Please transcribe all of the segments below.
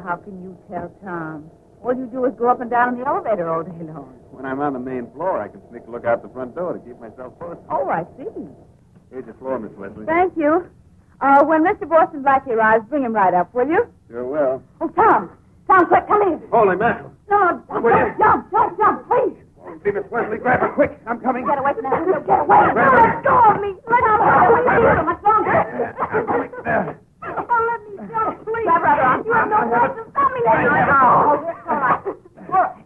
How can you tell, Tom? All you do is go up and down in the elevator all day long. When I'm on the main floor, I can sneak a look out the front door to keep myself posted. Oh, I see. Here's your floor, Miss Wesley. Thank you. When Mr. Boston Blackie arrives, bring him right up, will you? Sure will. Oh, Tom. Tom, quick, come in. Holy mackerel. No, don't jump, please. See, Miss Wesley, grab her quick. I'm coming. Get away from that window. Get away. Let go of me. Let go of me. So much longer. I'm going there. Oh, let me jump, please. Grab her arm. You have no right to stop me. Let me go. Oh, that's all right. All right.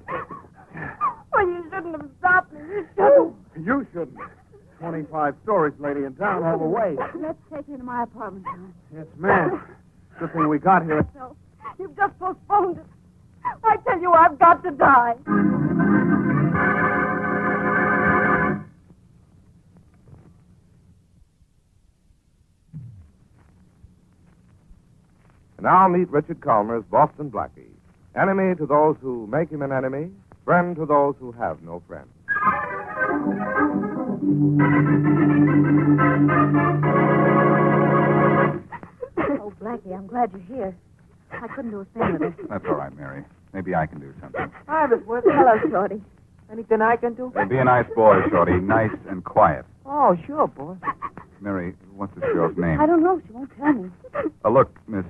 Well, you shouldn't have stopped me. You shouldn't. You shouldn't. 25 stories, lady, in town all the way. Let's take her to my apartment, Tom. Yes, ma'am. Good thing we got here. No, you've just postponed it. I tell you, I've got to die. Now meet Richard Calmer's Boston Blackie. Enemy to those who make him an enemy, friend to those who have no friend. Oh, Blackie, I'm glad you're here. I couldn't do a thing with it. That's all right, Mary. Maybe I can do something. Hi, Miss Wood. Hello, Shorty. Anything I can do? Be a nice boy, Shorty. Nice and quiet. Oh, sure, boy. Mary, what's this girl's name? I don't know. She won't tell me. Look, Miss,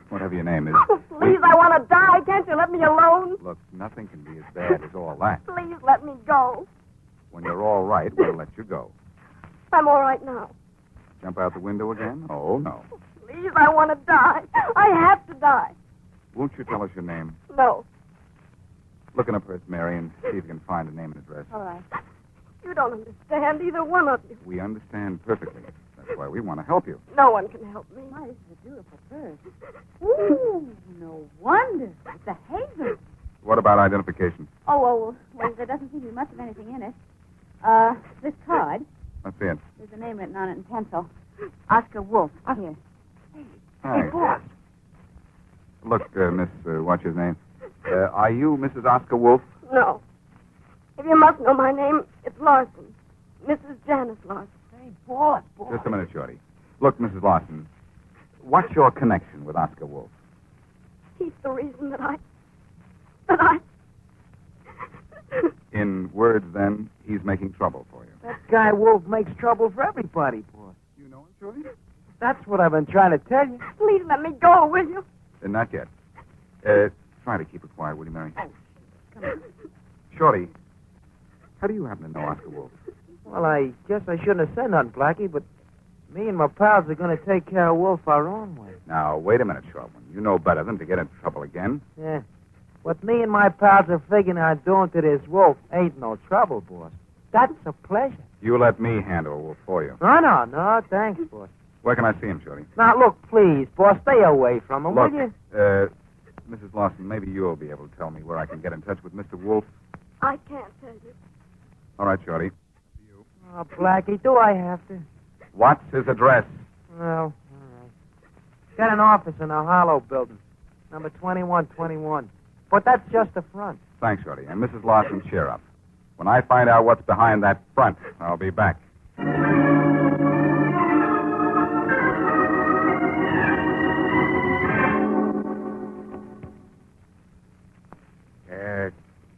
whatever your name is. Please, I want to die. Can't you let me alone? Look, nothing can be as bad as all that. Please let me go. When you're all right, we'll let you go. I'm all right now. Jump out the window again? Oh, no. Please, I want to die. I have to die. Won't you tell us your name? No. Look in a purse, Mary, and see if you can find a name and address. All right. You don't understand, either one of you. We understand perfectly. That's why we want to help you. No one can help me. My, this is a beautiful bird. Ooh, no wonder. It's a hazel. What about identification? Well, there doesn't seem to be much of anything in it. This card, Let's see it. there's a name written on it in pencil. Oscar Wolfe. Here. Hi. boss. Look, Miss, what's his name? Are you Mrs. Oscar Wolfe? No. If you must know my name, it's Larson. Mrs. Janice Larson. Hey, boss. Just a minute, Shorty. Look, Mrs. Larson, what's your connection with Oscar Wolfe? He's the reason that I... In words, then, he's making trouble for you. That guy Wolf makes trouble for everybody, boss. You know him, Shorty? That's what I've been trying to tell you. Please let me go, will you? Not yet. Try to keep it quiet, will you, Mary? Shorty, how do you happen to know Oscar Wolfe? Well, I guess I shouldn't have said nothing, Blackie, but me and my pals are going to take care of Wolf our own way. Now, wait a minute, Shortman. You know better than to get into trouble again. Yeah. What me and my pals are figuring on doing to this Wolf ain't no trouble, boss. That's a pleasure. You let me handle Wolfe for you. No, thanks, boss. Where can I see him, Shorty? Now, look, please, boss, stay away from him, Look, will you? Mrs. Lawson, maybe you'll be able to tell me where I can get in touch with Mr. Wolfe. I can't tell you. All right, Shorty. Oh, Blackie, do I have to? What's his address? Well, all right. Got an office in a hollow building, number 2121. But that's just the front. Thanks, Shorty. And Mrs. Lawson, cheer up. When I find out what's behind that front, I'll be back.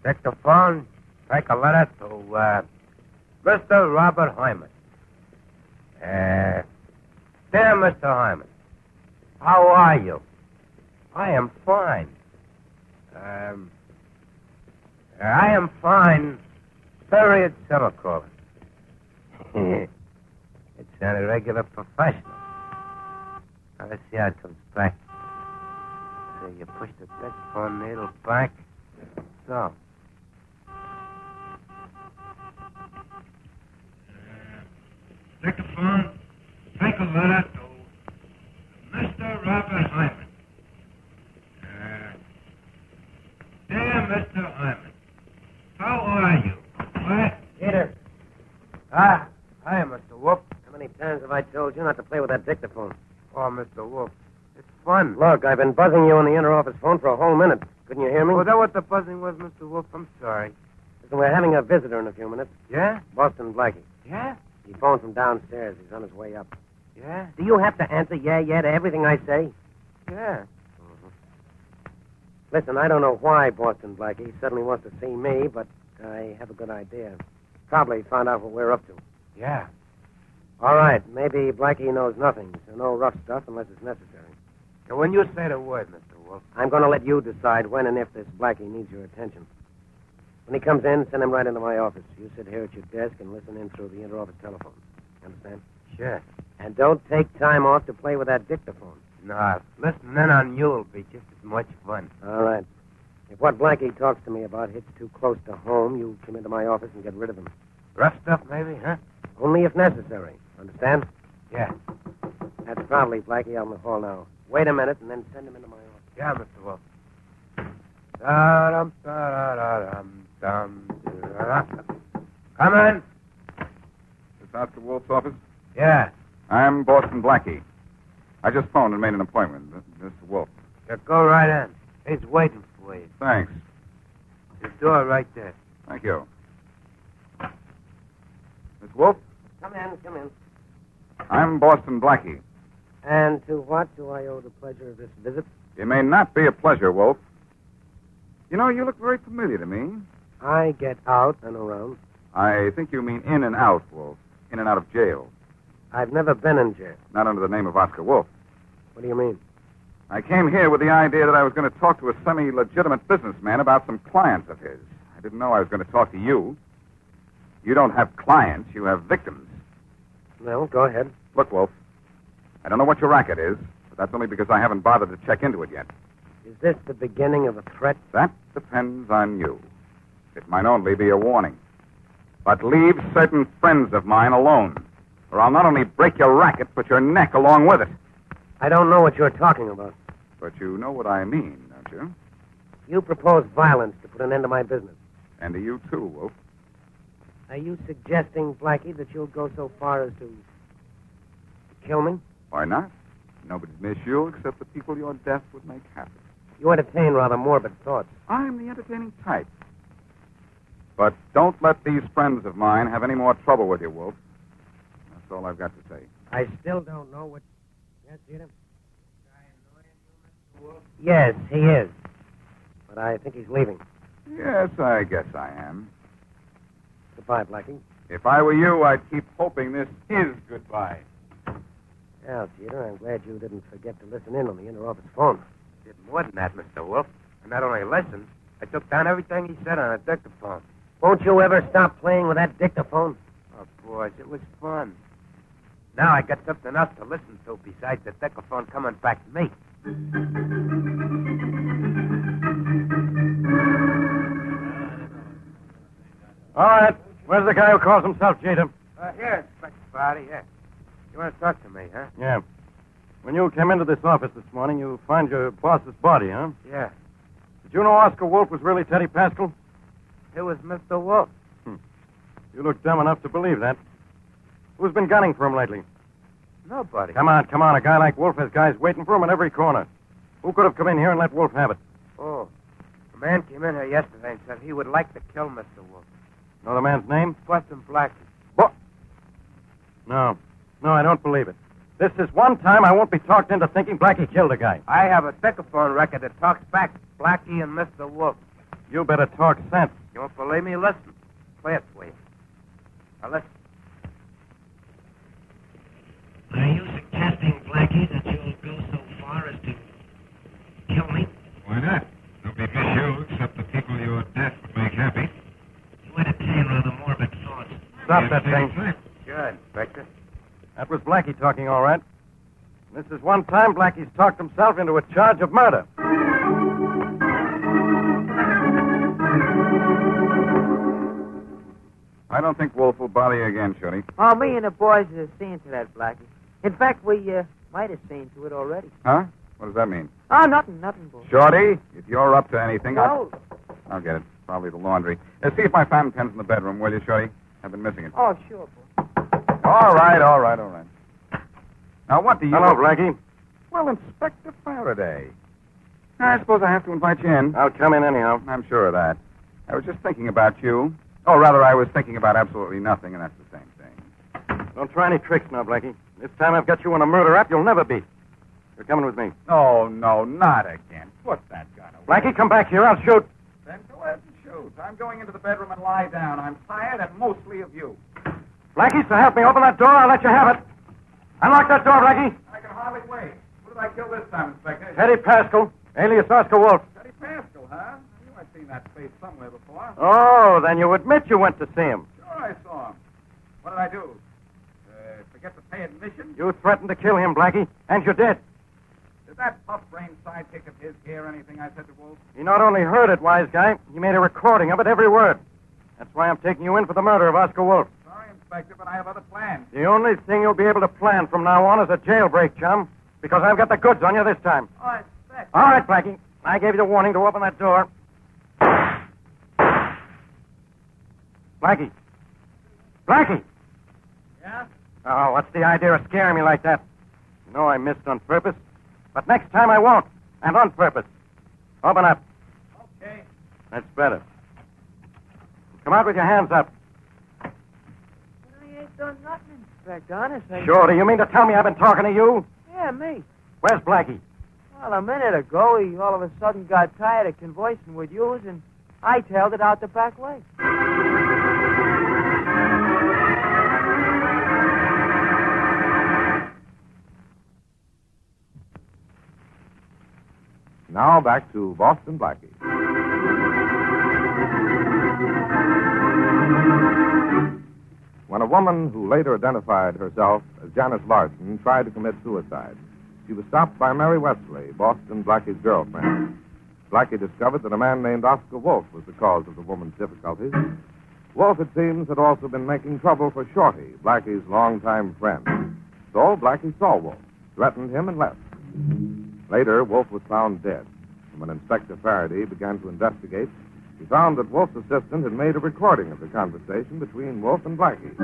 Dictaphone, take a letter to Mr. Robert Hyman. Dear Mr. Hyman, how are you? I am fine. I am fine. Period, semicolon. It sounded regular professional. Now, let's see how it comes back. So you push the dictaphone needle back. So. a letter to Mr. Robert Hyman. Dear Mr. Hyman, how are you? What? Peter. Hi, Mr. Wolfe. How many times have I told you not to play with that dictaphone? Oh, Mr. Wolfe, it's fun. Look, I've been buzzing you on the inter-office phone for a whole minute. Couldn't you hear me? Was that what the buzzing was, Mr. Wolfe? I'm sorry. Listen, we're having a visitor in a few minutes. Yeah? Boston Blackie. Yeah? He phoned from downstairs. He's on his way up. Yeah? Do you have to answer yeah to everything I say? Yeah. Listen, I don't know why Boston Blackie suddenly wants to see me, but I have a good idea. Probably found out what we're up to. Yeah. All right, maybe Blackie knows nothing, so no rough stuff unless it's necessary. Now, when you say the word, Mr. Wolfe. I'm going to let you decide when and if this Blackie needs your attention. When he comes in, send him right into my office. You sit here at your desk and listen in through the inter-office telephone. Understand? Sure. And don't take time off to play with that dictaphone. No, listening in on you will be just as much fun. All right. If what Blackie talks to me about hits too close to home, you come into my office and get rid of him. Rough stuff, maybe, huh? Only if necessary. Understand? Yeah. That's probably Blackie out in the hall now. Wait a minute and then send him into my office. Yeah, Mr. Wolfe. Da-dum-da-da-dum-dum-da-da. Come in. Is Oscar Wolfe's office? Yeah. I'm Boston Blackie. I just phoned and made an appointment. Mr. Wolfe. Yeah, go right in. He's waiting for you. Thanks. The door right there. Thank you. Miss Wolfe, Come in. I'm Boston Blackie. And to what do I owe the pleasure of this visit? It may not be a pleasure, Wolfe. You know, you look very familiar to me. I get out and around. I think you mean in and out, Wolfe. In and out of jail. I've never been in jail. Not under the name of Oscar Wolfe. What do you mean? I came here with the idea that I was going to talk to a semi-legitimate businessman about some clients of his. I didn't know I was going to talk to you. You don't have clients, you have victims. Well, go ahead. Look, Wolfe, I don't know what your racket is, but that's only because I haven't bothered to check into it yet. Is this the beginning of a threat? That depends on you. It might only be a warning. But leave certain friends of mine alone, or I'll not only break your racket, but your neck along with it. I don't know what you're talking about. But you know what I mean, don't you? You propose violence to put an end to my business. And to you, too, Wolfe. Are you suggesting, Blackie, that you'll go so far as to kill me? Why not? Nobody'd miss you except the people your death would make happy. You entertain rather morbid thoughts. I'm the entertaining type. But don't let these friends of mine have any more trouble with you, Wolfe. That's all I've got to say. I still don't know what... Yes, Jeter? Yes, he is. But I think he's leaving. Yes, I guess I am. Goodbye, Blackie. If I were you, I'd keep hoping this is goodbye. Now, Jeter, I'm glad you didn't forget to listen in on the inter-office phone. Did more than that, Mr. Wolfe. And not only listened, I took down everything he said on a dictaphone. Won't you ever stop playing with that dictaphone? Oh, boys, it was fun. Now I got something else to listen to besides the dictaphone coming back to me. All right. Where's the guy who calls himself Jeter? Here, Inspector Body, here. You want to talk to me, huh? Yeah. When you came into this office this morning, you find your boss's body, huh? Yeah. Did you know Oscar Wolfe was really Teddy Pascal? It was Mr. Wolfe. You look dumb enough to believe that. Who's been gunning for him lately? Nobody. Come on. A guy like Wolfe has guys waiting for him at every corner. Who could have come in here and let Wolfe have it? Oh. A man came in here yesterday and said he would like to kill Mr. Wolfe. Know the man's name? Boston Blackie. What? No, I don't believe it. This is one time I won't be talked into thinking Blackie killed a guy. I have a dictaphone record that talks back Blackie and Mr. Wolfe. You better talk sense. You won't believe me? Listen. Play it for you. Now listen. Are you suggesting, Blackie, that you'll go so far as to kill me? Why not? Nobody miss you except the people your death would make happy. You entertain rather morbid thoughts. Stop that thing. Sure, Inspector. That was Blackie talking, all right. This is one time Blackie's talked himself into a charge of murder. I don't think Wolfe will bother you again, Shorty. Oh, me and the boys are seeing to that, Blackie. In fact, we might have seen to it already. Huh? What does that mean? Oh, nothing, boy. Shorty, if you're up to anything, No. I'll get it. Probably the laundry. See if my fountain pen's in the bedroom, will you, Shorty? I've been missing it. Oh, sure, boy. All right. Now, what do you... Hello, Blackie. Well, Inspector Faraday. I suppose I have to invite you in. I'll come in anyhow. I'm sure of that. I was just thinking about you. Oh, rather, I was thinking about absolutely nothing, and that's the same thing. Don't try any tricks now, Blackie. This time I've got you in a murder rap you'll never beat. You're coming with me. Oh, no, not again. Put that gun away. Blackie, come back here. I'll shoot. Then go ahead and shoot. I'm going into the bedroom and lie down. I'm tired and mostly of you. Blackie, so help me. Open that door. I'll let you have it. Unlock that door, Blackie. I can hardly wait. Who did I kill this time, Inspector? Teddy Pascal, alias Oscar Wolfe. Teddy Pascal, huh? I knew I'd seen that face somewhere before. Oh, then you admit you went to see him. Sure I saw him. What did I do? Forget to pay admission? You threatened to kill him, Blackie, and you did. Did that puff-brained sidekick of his hear anything I said to Wolf? He not only heard it, wise guy, he made a recording of it, every word. That's why I'm taking you in for the murder of Oscar Wolfe. Sorry, Inspector, but I have other plans. The only thing you'll be able to plan from now on is a jailbreak, chum, because I've got the goods on you this time. Oh, Inspector. All right, Blackie. I gave you the warning to open that door. Blackie. Blackie! Yeah? Oh, what's the idea of scaring me like that? You know I missed on purpose. But next time I won't. And on purpose. Open up. Okay. That's better. Come out with your hands up. I ain't done nothing, Inspector. Honest, Sure, do you mean to tell me I've been talking to you? Yeah, me. Where's Blackie? Well, a minute ago, he all of a sudden got tired of conversing with you, and I tailed it out the back way. Now back to Boston Blackie. When a woman who later identified herself as Janice Larson tried to commit suicide, she was stopped by Mary Wesley, Boston Blackie's girlfriend. Blackie discovered that a man named Oscar Wolfe was the cause of the woman's difficulties. Wolfe, it seems, had also been making trouble for Shorty, Blackie's longtime friend. So Blackie saw Wolfe, threatened him, and left. Later, Wolfe was found dead. And when Inspector Faraday began to investigate, he found that Wolfe's assistant had made a recording of the conversation between Wolfe and Blackie.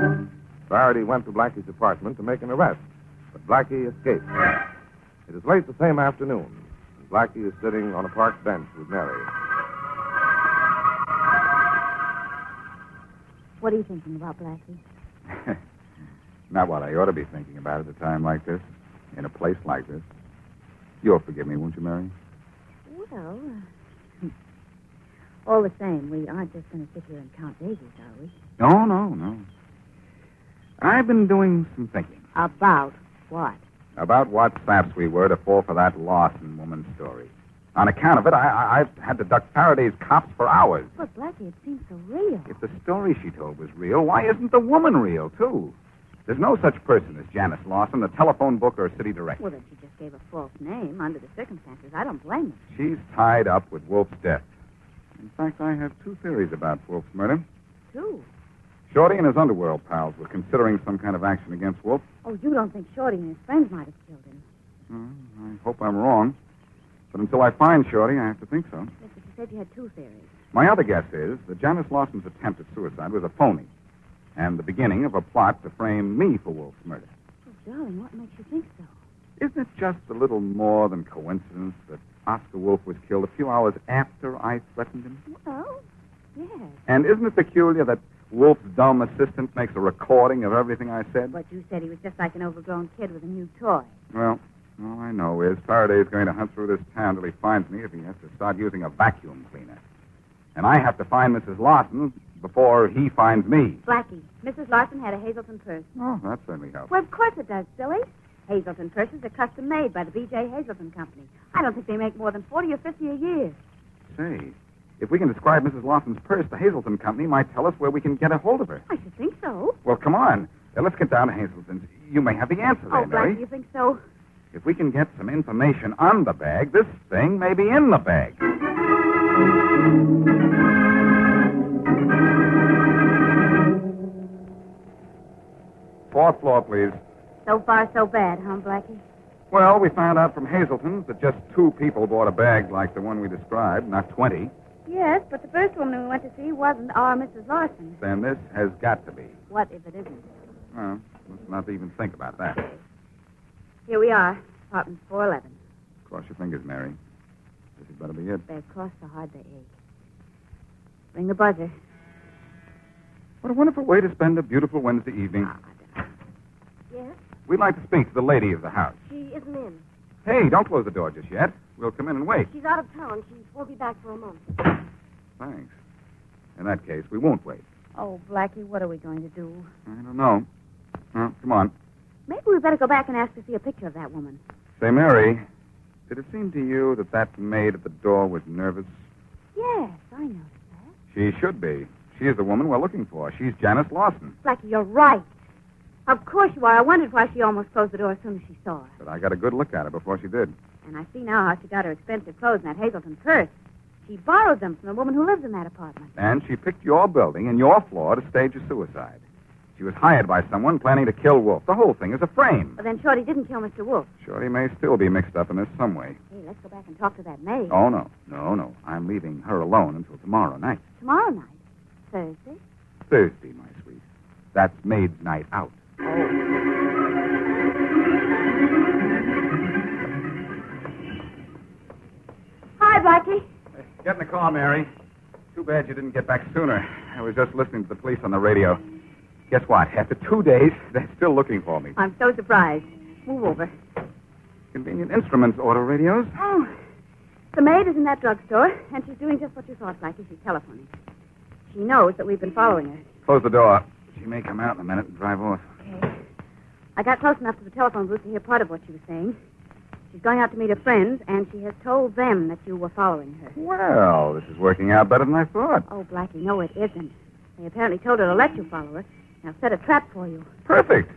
Faraday went to Blackie's apartment to make an arrest, but Blackie escaped. It is late the same afternoon, and Blackie is sitting on a park bench with Mary. What are you thinking about, Blackie? Not what I ought to be thinking about at a time like this, in a place like this. You'll forgive me, won't you, Mary? Well, all the same, we aren't just going to sit here and count daisies, are we? No. I've been doing some thinking. About what? About what saps we were to fall for that Lawson woman's story. On account of it, I've had to duck Faraday's cops for hours. But, Blackie, it seems so real. If the story she told was real, why isn't the woman real, too? There's no such person as Janice Lawson, a telephone book or a city director. Well, then she just gave a false name under the circumstances. I don't blame her. She's tied up with Wolfe's death. In fact, I have two theories about Wolfe's murder. Two? Shorty and his underworld pals were considering some kind of action against Wolfe. Oh, you don't think Shorty and his friends might have killed him? I hope I'm wrong. But until I find Shorty, I have to think so. Yes, but you said you had two theories. My other guess is that Janice Lawson's attempt at suicide was a phony, and the beginning of a plot to frame me for Wolfe's murder. Oh, darling, what makes you think so? Isn't it just a little more than coincidence that Oscar Wolfe was killed a few hours after I threatened him? Well, yes. And isn't it peculiar that Wolfe's dumb assistant makes a recording of everything I said? But you said he was just like an overgrown kid with a new toy. Well, all I know is Faraday's going to hunt through this town till he finds me if he has to start using a vacuum cleaner. And I have to find Mrs. Lawson before he finds me. Blackie, Mrs. Larson had a Hazelton purse. Oh, that certainly helps. Well, of course it does, silly. Hazelton purses are custom made by the B.J. Hazelton Company. I don't think they make more than 40 or 50 a year. Say, if we can describe Mrs. Lawson's purse, the Hazelton Company might tell us where we can get a hold of her. I should think so. Well, come on. Let's get down to Hazelton's. You may have the answer there, Oh, Mary. Blackie, you think so? If we can get some information on the bag, this thing may be in the bag. Fourth floor, please. So far, so bad, huh, Blackie? Well, we found out from Hazelton's that just 2 people bought a bag like the one we described, not 20. Yes, but the first woman we went to see wasn't our Mrs. Larson. Then this has got to be. What if it isn't? Well, let's not even think about that. Here we are, apartment 411. Cross your fingers, Mary. This had better be it. They're crossed so hard they ache. Ring the buzzer. What a wonderful way to spend a beautiful Wednesday evening. Yes? We'd like to speak to the lady of the house. She isn't in. Hey, don't close the door just yet. We'll come in and wait. She's out of town. She won't be back for a month. Thanks. In that case, we won't wait. Oh, Blackie, what are we going to do? I don't know. Well, come on. Maybe we better go back and ask to see a picture of that woman. Say, Mary, did it seem to you that maid at the door was nervous? Yes, I noticed that. She should be. She is the woman we're looking for. She's Janice Lawson. Blackie, you're right. Of course you are. I wondered why she almost closed the door as soon as she saw us. But I got a good look at her before she did. And I see now how she got her expensive clothes in that Hazelton purse. She borrowed them from the woman who lives in that apartment. And she picked your building and your floor to stage a suicide. She was hired by someone planning to kill Wolfe. The whole thing is a frame. But then Shorty didn't kill Mr. Wolfe. Shorty may still be mixed up in this some way. Hey, let's go back and talk to that maid. Oh, no. No. I'm leaving her alone until tomorrow night. Tomorrow night? Thursday? Thursday, my sweet. That's maid's night out. Hi, Blackie. Get in the car, Mary. Too bad you didn't get back sooner. I was just listening to the police on the radio. Guess what? After 2 days, they're still looking for me. I'm so surprised. Move over. Convenient instruments, auto radios. Oh, the maid is in that drugstore, and she's doing just what you thought, Blackie. She's telephoning. She knows that we've been following her. Close the door. She may come out in a minute and drive off. Okay. I got close enough to the telephone booth to hear part of what she was saying. She's going out to meet her friends, and she has told them that you were following her. Well, this is working out better than I thought. Oh, Blackie, no, it isn't. They apparently told her to let you follow her. Now set a trap for you. Perfect.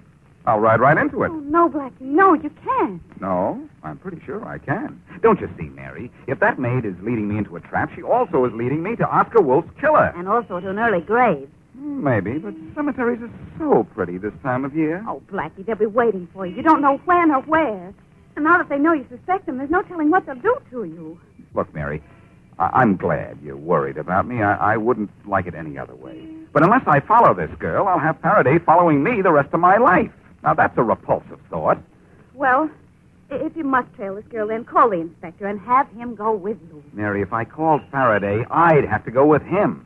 I'll ride right into it. Oh, no, Blackie, no, you can't. No, I'm pretty sure I can. Don't you see, Mary? If that maid is leading me into a trap, she also is leading me to Oscar Wolfe's killer. And also to an early grave. Maybe, but cemeteries are so pretty this time of year. Oh, Blackie, they'll be waiting for you. You don't know when or where. And now that they know you suspect them, there's no telling what they'll do to you. Look, Mary, I'm glad you're worried about me. I wouldn't like it any other way. But unless I follow this girl, I'll have Faraday following me the rest of my life. Now, that's a repulsive thought. Well, if you must trail this girl, then call the inspector and have him go with you. Mary, if I called Faraday, I'd have to go with him.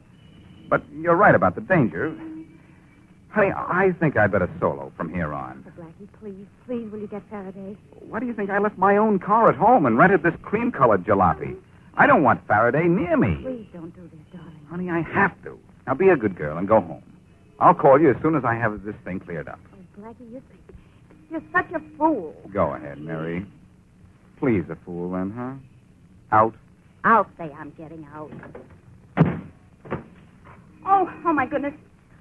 But you're right about the danger. Honey, I think I'd better solo from here on. Oh, Blackie, please, will you get Faraday? Why do you think I left my own car at home and rented this cream-colored jalopy? I don't want Faraday near me. Please don't do this, darling. Honey, I have to. Now, be a good girl and go home. I'll call you as soon as I have this thing cleared up. Oh, Blackie, you're such a fool. Go ahead, Mary. Please, a fool, then, huh? Out? I'll say I'm getting out. Oh, my goodness.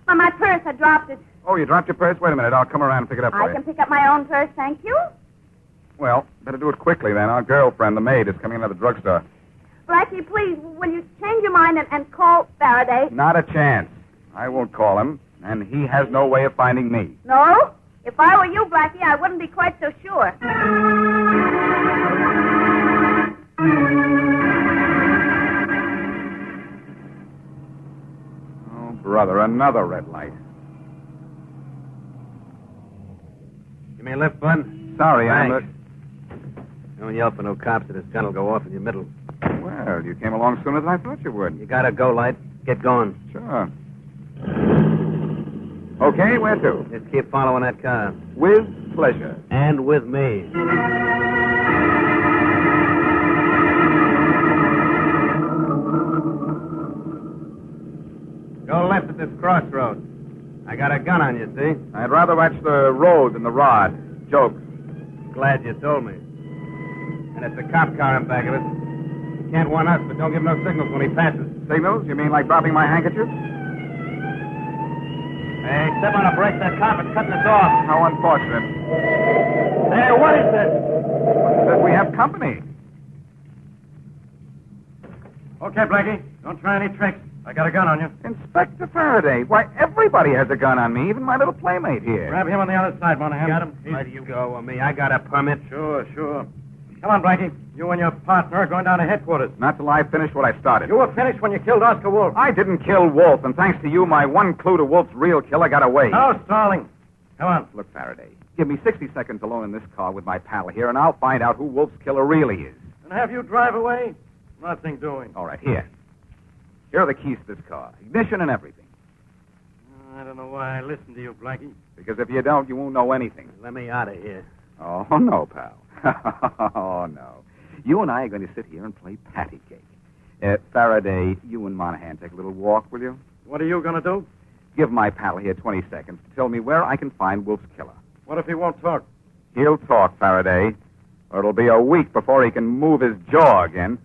My purse, I dropped it. Oh, you dropped your purse? Wait a minute. I'll come around and pick it up for I you. can pick up my own purse, thank you. Well, better do it quickly, then. Our girlfriend, the maid, is coming into the drugstore. Blackie, please, will you change your mind and call Faraday? Not a chance. I won't call him, and he has no way of finding me. No? If I were you, Blackie, I wouldn't be quite so sure. Oh, brother, another red light. Give me a lift, bud. Sorry, Thanks. Don't yell for no cops or this gun will go off in your middle. Well, you came along sooner than I thought you would. You gotta go, Light. Get going. Sure. Okay, where to? Just keep following that car. With pleasure. And with me. Go left at this crossroad. I got a gun on you, see? I'd rather watch the road than the rod. Joke. Glad you told me. And it's a cop car in back of it. He can't warn us, but don't give no signals when he passes. Signals? You mean like dropping my handkerchief? Hey, step on a brake. That cop is cutting us off. How unfortunate. Hey, what is this? Says we have company. Okay, Blackie. Don't try any tricks. I got a gun on you. Inspector Faraday. Why, everybody has a gun on me, even my little playmate here. Grab him on the other side, Monahan. Got him? Let you go of me. I got a permit. Sure. Come on, Blackie. You and your partner are going down to headquarters. Not till I finish what I started. You were finished when you killed Oscar Wolfe. I didn't kill Wolfe, and thanks to you, my one clue to Wolfe's real killer got away. No stalling. Come on. Look, Faraday, give me 60 seconds alone in this car with my pal here, and I'll find out who Wolfe's killer really is. And have you drive away? Nothing doing. All right, here. Here are the keys to this car. Ignition and everything. I don't know why I listened to you, Blackie. Because if you don't, you won't know anything. Let me out of here. Oh, no, pal. Oh, no. You and I are going to sit here and play patty cake. Faraday, you and Monahan take a little walk, will you? What are you going to do? Give my pal here 20 seconds to tell me where I can find Wolfe's killer. What if he won't talk? He'll talk, Faraday, or it'll be a week before he can move his jaw again.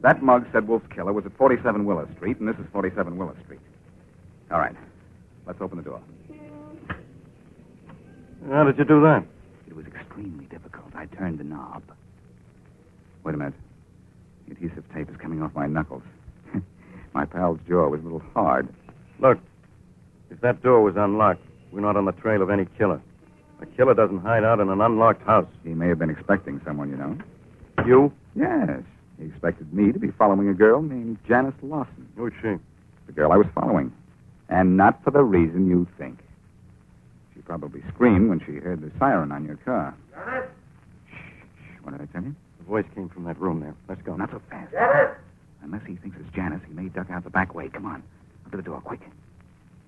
That mug said Wolfe's killer was at 47 Willis Street, and this is 47 Willis Street. All right. Let's open the door. How did you do that? It was extremely difficult. I turned the knob. Wait a minute. The adhesive tape is coming off my knuckles. My pal's jaw was a little hard. Look, if that door was unlocked, we're not on the trail of any killer. A killer doesn't hide out in an unlocked house. He may have been expecting someone, you know. You? Yes. He expected me to be following a girl named Janice Lawson. Who's she? The girl I was following. And not for the reason you think. She probably screamed when she heard the siren on your car. Janice? Shh. What did I tell you? The voice came from that room there. Let's go. Not so fast. Janice? Unless he thinks it's Janice, he may duck out the back way. Come on. Up to the door, quick.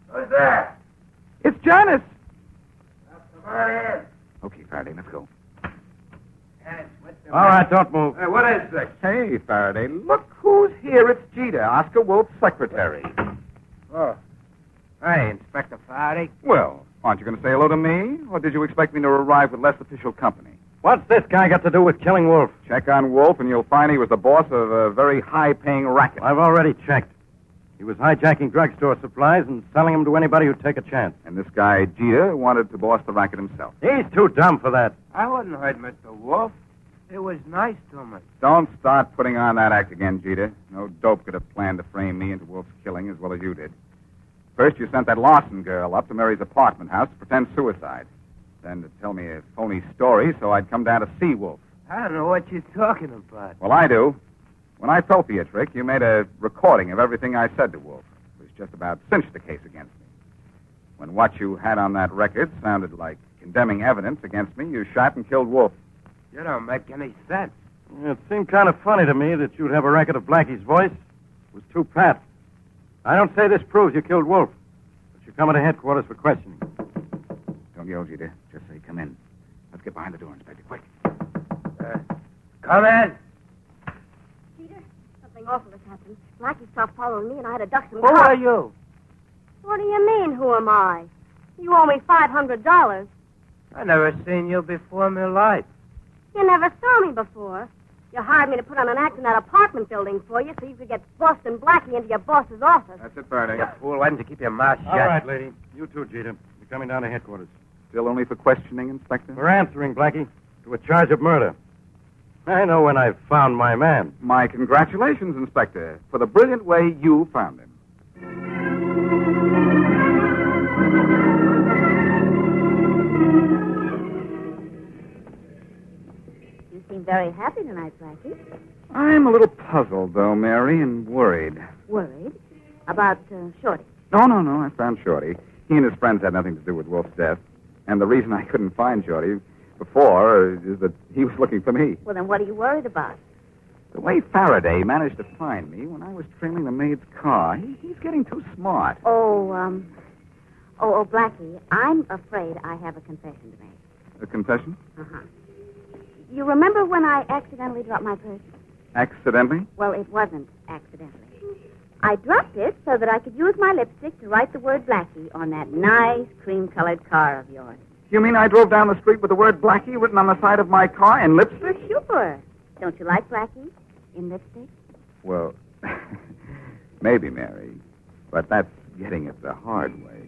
Who's there? It's Janice! Come on in. Okay, Faraday, let's go. Janice, what's the All right, don't move. Hey, what is this? Hey, Faraday, look who's here. It's Jeter, Oscar Wolfe's secretary. Oh. Hey, Inspector Faraday. Well, aren't you going to say hello to me? Or did you expect me to arrive with less official company? What's this guy got to do with killing Wolfe? Check on Wolfe, and you'll find he was the boss of a very high-paying racket. I've already checked. He was hijacking drugstore supplies and selling them to anybody who'd take a chance. And this guy, Jeter, wanted to boss the racket himself. He's too dumb for that. I wouldn't hurt Mr. Wolfe. It was nice to me. Don't start putting on that act again, Jeter. No dope could have planned to frame me into Wolfe's killing as well as you did. First, you sent that Lawson girl up to Mary's apartment house to pretend suicide. Then to tell me a phony story so I'd come down to see Wolfe. I don't know what you're talking about. Well, I do. When I fell for your trick, you made a recording of everything I said to Wolfe. It was just about cinched the case against me. When what you had on that record sounded like condemning evidence against me, you shot and killed Wolfe. You don't make any sense. It seemed kind of funny to me that you'd have a record of Blackie's voice. It was too pat. I don't say this proves you killed Wolfe, but you're coming to headquarters for questioning. Don't yell, Jeter. Just say, come in. Let's get behind the door, Inspector. Quick. Come in. Peter, something awful has happened. Blackie stopped following me, and I had to duck some Who are you? What do you mean, who am I? You owe me $500. I never seen you before in my life. You never saw me before. You hired me to put on an act in that apartment building for you so you could get busting Blackie into your boss's office. That's it, Faraday. You fool, why didn't you keep your mouth shut? All right, lady. You too, Jeter. You're coming down to headquarters. Still only for questioning, Inspector? For answering, Blackie, to a charge of murder. I know when I've found my man. My congratulations, Inspector, for the brilliant way you found him. You seem very happy tonight, Blackie. I'm a little puzzled, though, Mary, and worried. Worried? About Shorty. No, I found Shorty. He and his friends had nothing to do with Wolfe's death. And the reason I couldn't find Shorty before is that he was looking for me. Well, then what are you worried about? The way Faraday managed to find me when I was trailing the maid's car, he's getting too smart. Oh, Blackie, I'm afraid I have a confession to make. A confession? Uh-huh. You remember when I accidentally dropped my purse? Accidentally? Well, it wasn't accidentally. I dropped it so that I could use my lipstick to write the word Blackie on that nice cream-colored car of yours. You mean I drove down the street with the word Blackie written on the side of my car in lipstick? Sure. Don't you like Blackie in lipstick? Well, maybe, Mary. But that's getting it the hard way.